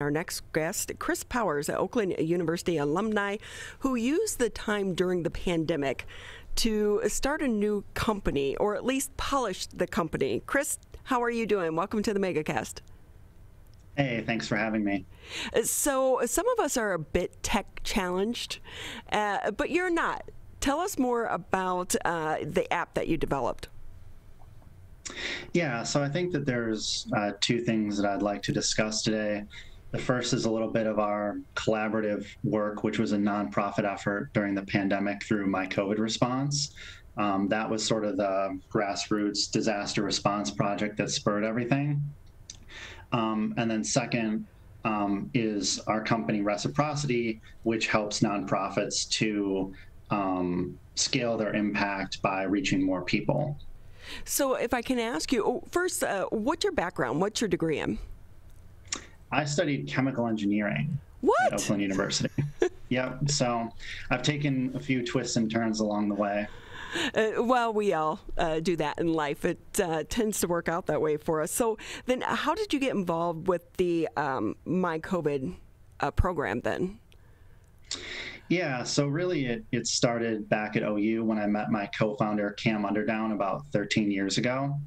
Our next guest, Chris Powers, an Oakland University alumni who used the time during the pandemic to start a new company, or at least polish the company. Chris, how are you doing? Welcome to the MegaCast. Hey, thanks for having me. So some of us are a bit tech challenged, but you're not. Tell us more about the app that you developed. Yeah, so I think that there's two things that I'd like to discuss today. The first is a little bit of our collaborative work, which was a nonprofit effort during the pandemic through My COVID Response. That was sort of the grassroots disaster response project that spurred everything. And then second is our company ReciproCity, which helps nonprofits to scale their impact by reaching more people. So if I can ask you, first, what's your background? What's your degree in? I studied chemical engineering at Oakland University. Yep. So I've taken a few twists and turns along the way. Well, we all do that in life. It tends to work out that way for us. So then how did you get involved with the My COVID program then? Yeah, so really it started back at OU when I met my co-founder, Cam Underdown, about 13 years ago.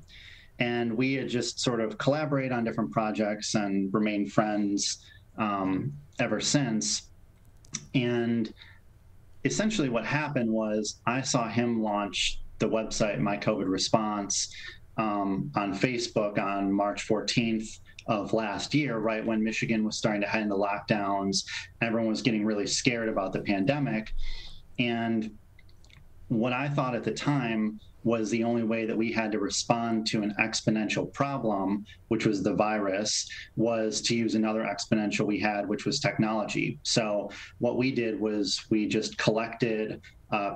And we had just sort of collaborated on different projects and remained friends ever since. And essentially what happened was I saw him launch the website My COVID Response on Facebook on March 14th of last year, right when Michigan was starting to head into lockdowns. Everyone was getting really scared about the pandemic. And what I thought at the time was the only way that we had to respond to an exponential problem, which was the virus, was to use another exponential we had, which was technology. So what we did was we just collected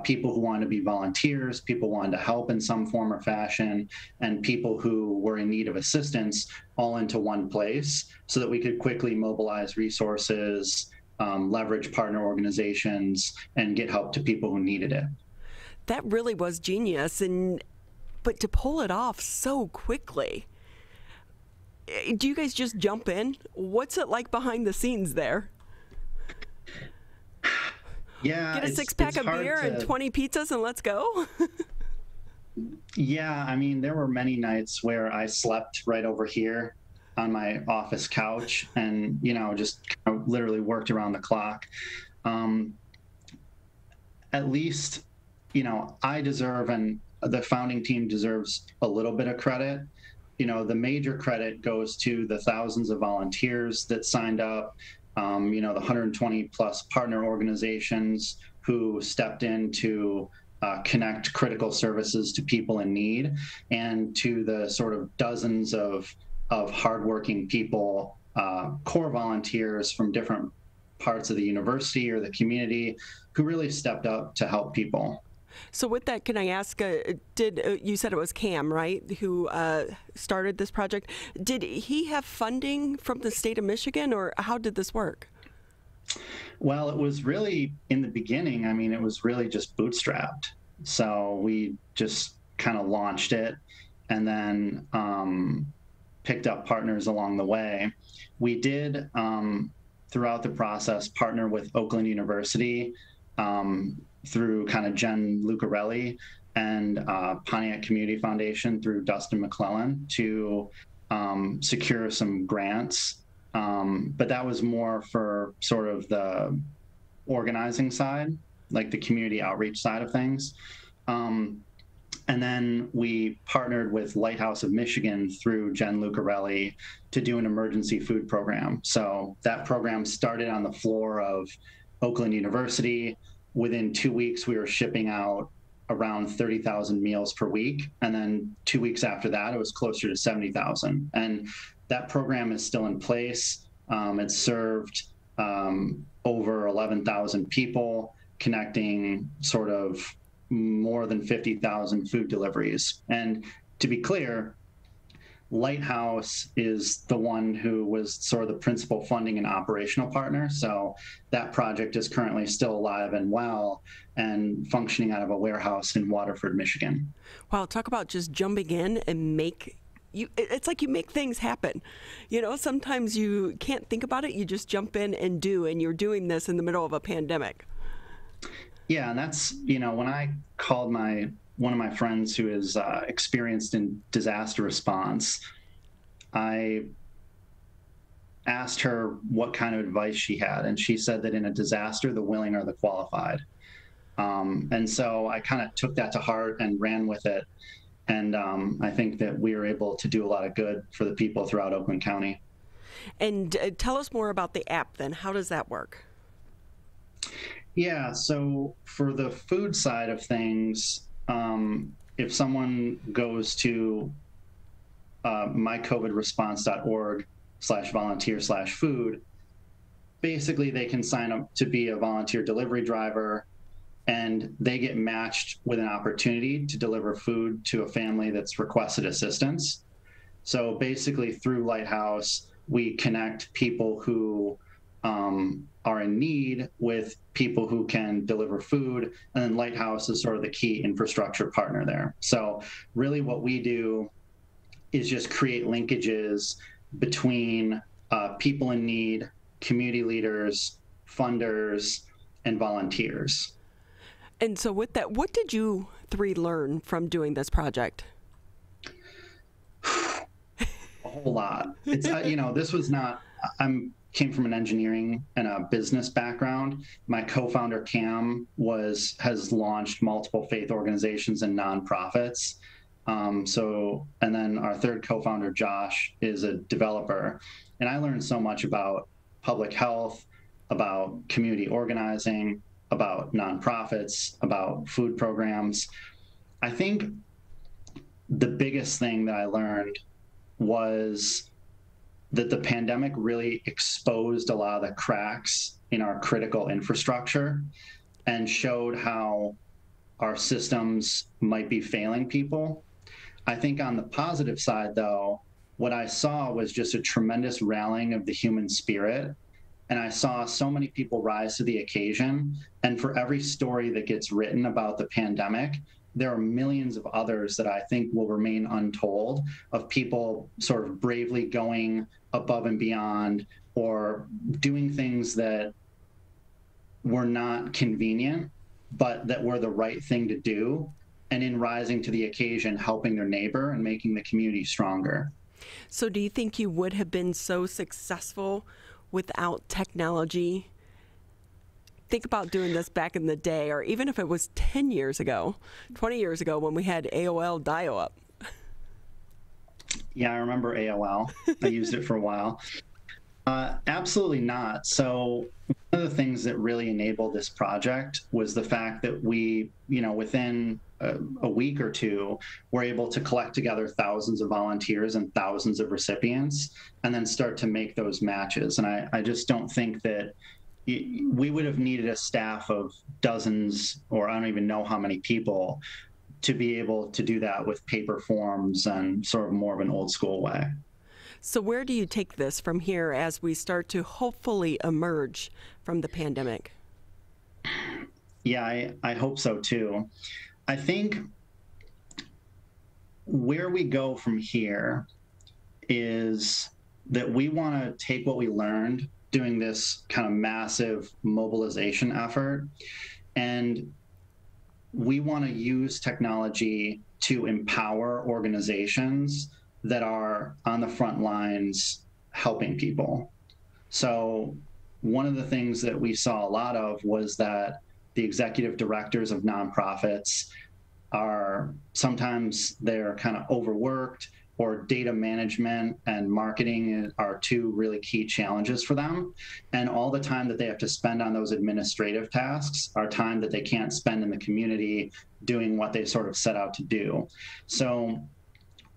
people who wanted to be volunteers, people wanted to help in some form or fashion, and people who were in need of assistance all into one place so that we could quickly mobilize resources, leverage partner organizations, and get help to people who needed it. That really was genius, but to pull it off so quickly. Do you guys just jump in? What's it like behind the scenes there? Yeah, get a six-pack of beer and 20 pizzas and let's go? Yeah, I mean, there were many nights where I slept right over here on my office couch and, just kind of literally worked around the clock. At least, I deserve, and the founding team deserves, a little bit of credit. The major credit goes to the thousands of volunteers that signed up, the 120 plus partner organizations who stepped in to connect critical services to people in need, and to the sort of dozens of hardworking people, core volunteers from different parts of the university or the community who really stepped up to help people. So with that, can I ask, you said it was Cam, right, who started this project. Did he have funding from the state of Michigan, or how did this work? Well, it was really, in the beginning, it was really just bootstrapped. So we just kind of launched it and then picked up partners along the way. We did, throughout the process, partner with Oakland University through kind of Jen Lucarelli and Pontiac Community Foundation through Dustin McClellan to secure some grants. But that was more for sort of the organizing side, like the community outreach side of things. And then we partnered with Lighthouse of Michigan through Jen Lucarelli to do an emergency food program. So that program started on the floor of Oakland University. Within 2 weeks, we were shipping out around 30,000 meals per week. And then 2 weeks after that, it was closer to 70,000. And that program is still in place. It served over 11,000 people, connecting sort of more than 50,000 food deliveries. And to be clear, Lighthouse is the one who was sort of the principal funding and operational partner. So that project is currently still alive and well and functioning out of a warehouse in Waterford, Michigan. Wow, talk about just jumping in and make it's like you make things happen. Sometimes you can't think about it. You just jump in and do, and you're doing this in the middle of a pandemic. Yeah, and that's, when I called one of my friends who is experienced in disaster response, I asked her what kind of advice she had, and she said that in a disaster, the willing are the qualified. And so I kind of took that to heart and ran with it. And I think that we were able to do a lot of good for the people throughout Oakland County. And tell us more about the app then. How does that work? Yeah, so for the food side of things, if someone goes to mycovidresponse.org/volunteer/food, basically they can sign up to be a volunteer delivery driver, and they get matched with an opportunity to deliver food to a family that's requested assistance. So basically through Lighthouse, we connect people who are in need with people who can deliver food, and then Lighthouse is sort of the key infrastructure partner there. So really what we do is just create linkages between people in need, community leaders, funders, and volunteers. And so with that, what did you three learn from doing this project? A whole lot. It's this was not. Came from an engineering and a business background. My co-founder Cam has launched multiple faith organizations and nonprofits. And then our third co-founder Josh is a developer, and I learned so much about public health, about community organizing, about nonprofits, about food programs. I think the biggest thing that I learned was that the pandemic really exposed a lot of the cracks in our critical infrastructure and showed how our systems might be failing people. I think on the positive side, though, what I saw was just a tremendous rallying of the human spirit. And I saw so many people rise to the occasion. And for every story that gets written about the pandemic, there are millions of others that I think will remain untold, of people sort of bravely going above and beyond or doing things that were not convenient, but that were the right thing to do. And in rising to the occasion, helping their neighbor and making the community stronger. So do you think you would have been so successful without technology? Think about doing this back in the day, or even if it was 10 years ago, 20 years ago when we had AOL dial-up. Yeah, I remember AOL. I used it for a while. Absolutely not. So one of the things that really enabled this project was the fact that we, within a week or two, were able to collect together thousands of volunteers and thousands of recipients, and then start to make those matches. And I just don't think that we would have needed a staff of dozens, or I don't even know how many people, to be able to do that with paper forms and sort of more of an old school way. So where do you take this from here as we start to hopefully emerge from the pandemic? Yeah, I hope so too. I think where we go from here is that we want to take what we learned doing this kind of massive mobilization effort, and we want to use technology to empower organizations that are on the front lines helping people. So one of the things that we saw a lot of was that the executive directors of nonprofits are sometimes they're kind of overworked, or data management and marketing are two really key challenges for them. And all the time that they have to spend on those administrative tasks are time that they can't spend in the community doing what they sort of set out to do. So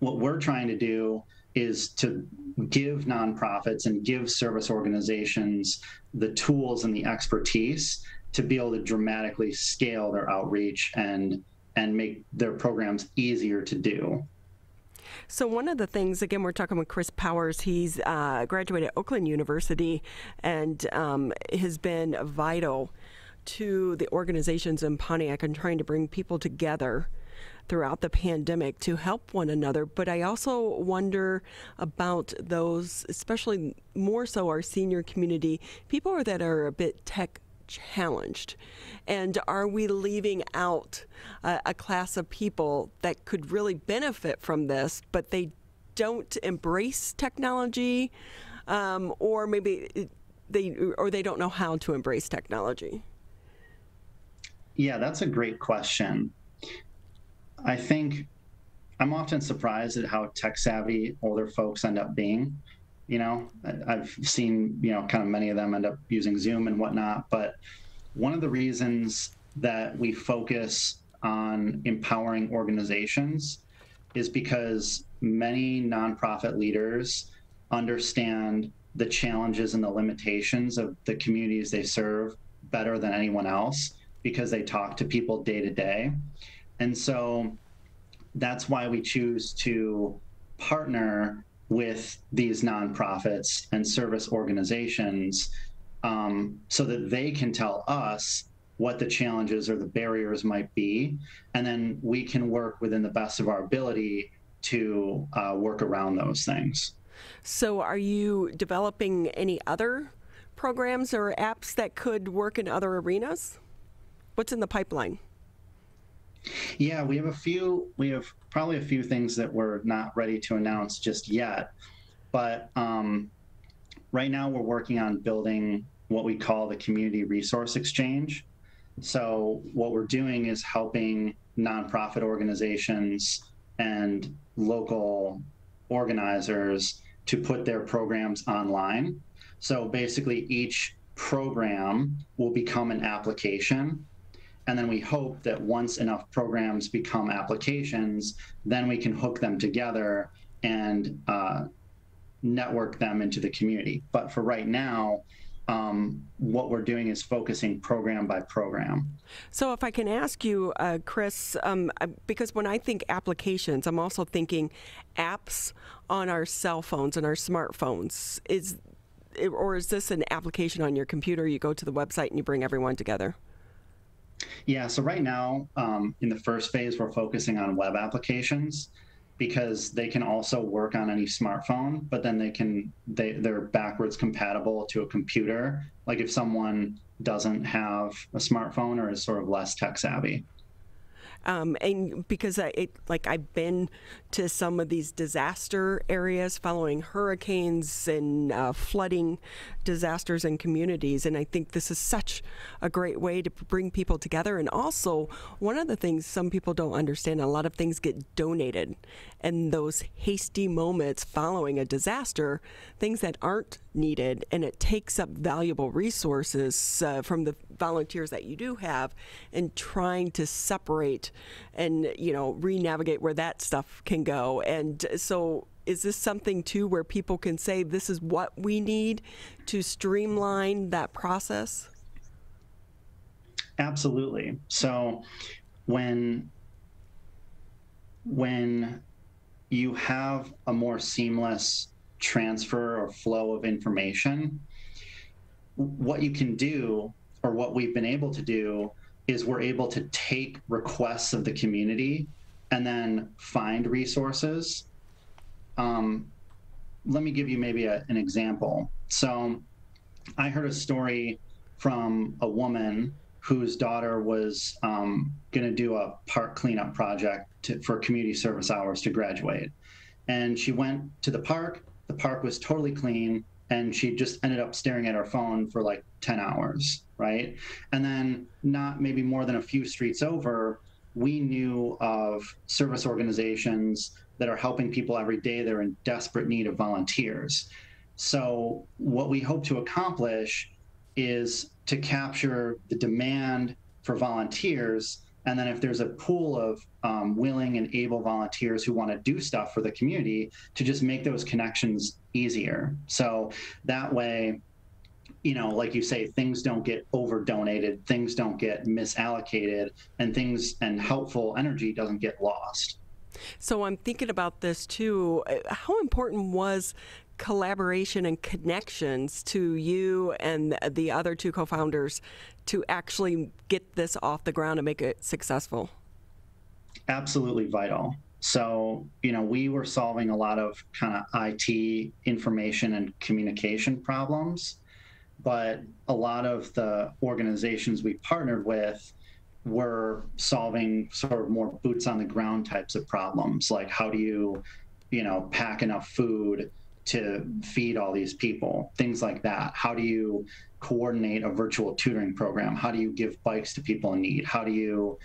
what we're trying to do is to give nonprofits and give service organizations the tools and the expertise to be able to dramatically scale their outreach and make their programs easier to do. So one of the things, again, we're talking with Chris Powers. He's graduated at Oakland University and has been vital to the organizations in Pontiac and trying to bring people together throughout the pandemic to help one another. But I also wonder about those, especially more so our senior community, people that are a bit tech challenged. And are we leaving out a class of people that could really benefit from this, but they don't embrace technology, or maybe they don't know how to embrace technology? Yeah, that's a great question. I think I'm often surprised at how tech savvy older folks end up being. I've seen, kind of many of them end up using Zoom and whatnot. But one of the reasons that we focus on empowering organizations is because many nonprofit leaders understand the challenges and the limitations of the communities they serve better than anyone else, because they talk to people day to day. And so that's why we choose to partner with these nonprofits and service organizations, so that they can tell us what the challenges or the barriers might be, and then we can work within the best of our ability to work around those things. So are you developing any other programs or apps that could work in other arenas? What's in the pipeline? Yeah, we have probably a few things that we're not ready to announce just yet. But right now we're working on building what we call the Community Resource Exchange. So what we're doing is helping nonprofit organizations and local organizers to put their programs online. So basically each program will become an application. And then we hope that once enough programs become applications, then we can hook them together and network them into the community. But for right now, what we're doing is focusing program by program. So if I can ask you, Chris, because when I think applications, I'm also thinking apps on our cell phones and our smartphones. Or is this an application on your computer? You go to the website and you bring everyone together? Yeah, so right now, in the first phase, we're focusing on web applications, because they can also work on any smartphone, but then they're backwards compatible to a computer, like if someone doesn't have a smartphone or is sort of less tech savvy. And because I've been to some of these disaster areas following hurricanes and flooding disasters in communities, and I think this is such a great way to bring people together. And also, one of the things some people don't understand, a lot of things get donated, and those hasty moments following a disaster, things that aren't needed, and it takes up valuable resources from the volunteers that you do have, and trying to separate and re-navigate where that stuff can go. And so is this something too where people can say this is what we need to streamline that process? Absolutely. So when you have a more seamless transfer or flow of information, what you can do, or what we've been able to do, is we're able to take requests of the community and then find resources. Let me give you maybe an example. So I heard a story from a woman whose daughter was going to do a park cleanup project for community service hours to graduate. And she went to the park was totally clean, and she just ended up staring at her phone for like 10 hours, right? And then not maybe more than a few streets over, we knew of service organizations that are helping people every day. They're in desperate need of volunteers. So what we hope to accomplish is to capture the demand for volunteers, and then if there's a pool of willing and able volunteers who want to do stuff for the community, to just make those connections easier. So that way, like you say, things don't get over donated, things don't get misallocated, and helpful energy doesn't get lost. So I'm thinking about this too. How important was collaboration and connections to you and the other two co-founders to actually get this off the ground and make it successful? Absolutely vital. So, we were solving a lot of kind of IT information and communication problems, but a lot of the organizations we partnered with were solving sort of more boots on the ground types of problems, like how do you, pack enough food to feed all these people, things like that. How do you coordinate a virtual tutoring program? How do you give bikes to people in need? How do you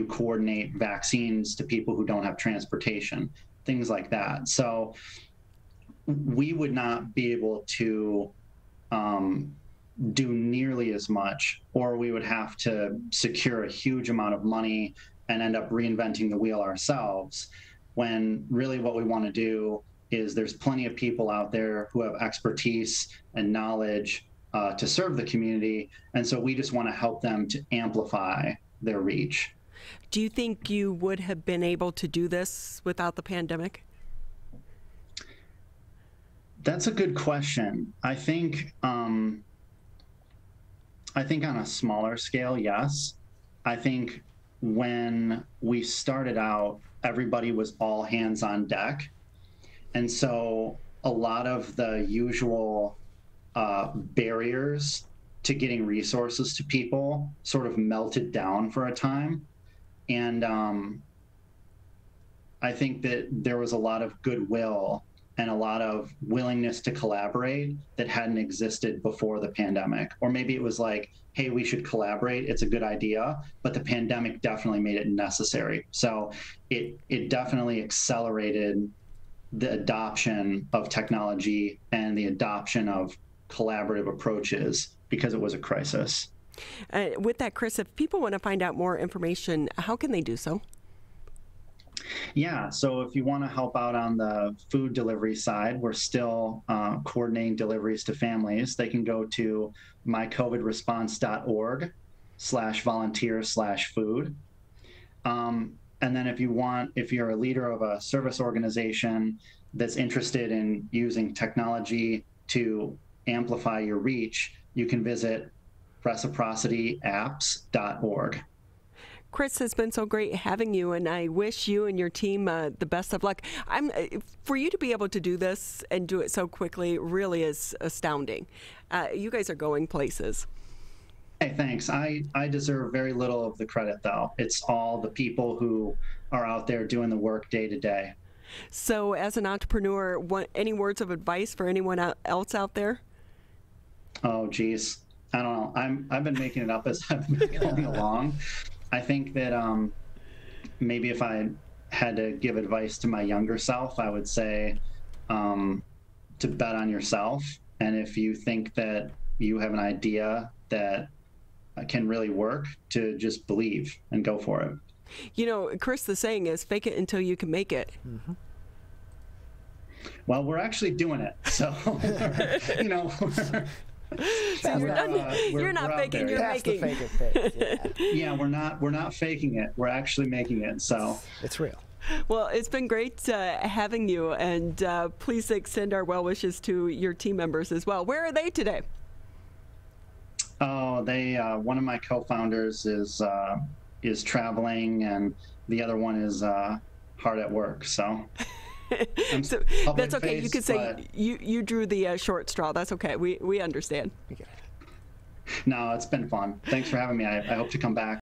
coordinate vaccines to people who don't have transportation? Things like that. So we would not be able to do nearly as much, or we would have to secure a huge amount of money and end up reinventing the wheel ourselves, when really what we want to do is there's plenty of people out there who have expertise and knowledge to serve the community. And so we just want to help them to amplify their reach. Do you think you would have been able to do this without the pandemic? That's a good question. I think on a smaller scale, yes. I think when we started out, everybody was all hands on deck. And so a lot of the usual barriers to getting resources to people sort of melted down for a time. And I think that there was a lot of goodwill and a lot of willingness to collaborate that hadn't existed before the pandemic. Or maybe it was like, hey, we should collaborate, it's a good idea, but the pandemic definitely made it necessary. So it definitely accelerated the adoption of technology and the adoption of collaborative approaches because it was a crisis. With that, Chris, if people want to find out more information, how can they do so? Yeah, so if you want to help out on the food delivery side, we're still coordinating deliveries to families. They can go to mycovidresponse.org/volunteer/food. And then if you're a leader of a service organization that's interested in using technology to amplify your reach, you can visit ReciproCityApps.org. Chris, it's been so great having you, and I wish you and your team the best of luck. For you to be able to do this and do it so quickly really is astounding. You guys are going places. Hey, thanks. I deserve very little of the credit, though. It's all the people who are out there doing the work day to day. So as an entrepreneur, any words of advice for anyone else out there? Oh, geez. I don't know. I've been making it up as I've been going along. I think that maybe if I had to give advice to my younger self, I would say to bet on yourself. And if you think that you have an idea that can really work, to just believe and go for it. You know, Chris, the saying is fake it until you can make it. Mm-hmm. Well, we're actually doing it. So, So you're not faking, you're making. Fake it phase, yeah, we're not faking it. We're actually making it. So it's real. Well, it's been great having you, and please extend our well wishes to your team members as well. Where are they today? Oh, one of my co-founders is traveling, and the other one is hard at work. So. So that's okay. You could say you drew the short straw. That's okay. We understand. We get it. No, it's been fun. Thanks for having me. I hope to come back.